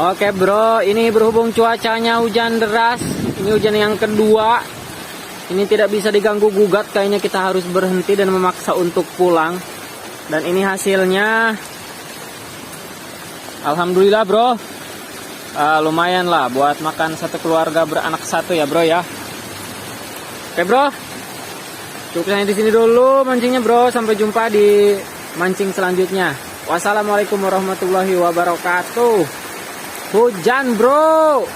Oke bro, ini berhubung cuacanya hujan deras, ini hujan yang kedua, ini tidak bisa diganggu gugat, kayaknya kita harus berhenti dan memaksa untuk pulang. Dan ini hasilnya, alhamdulillah bro, lumayan lah buat makan satu keluarga beranak satu ya bro ya. Oke bro, cukup sampai di sini dulu mancingnya bro, sampai jumpa di mancing selanjutnya. Wassalamualaikum warahmatullahi wabarakatuh. Hujan bro.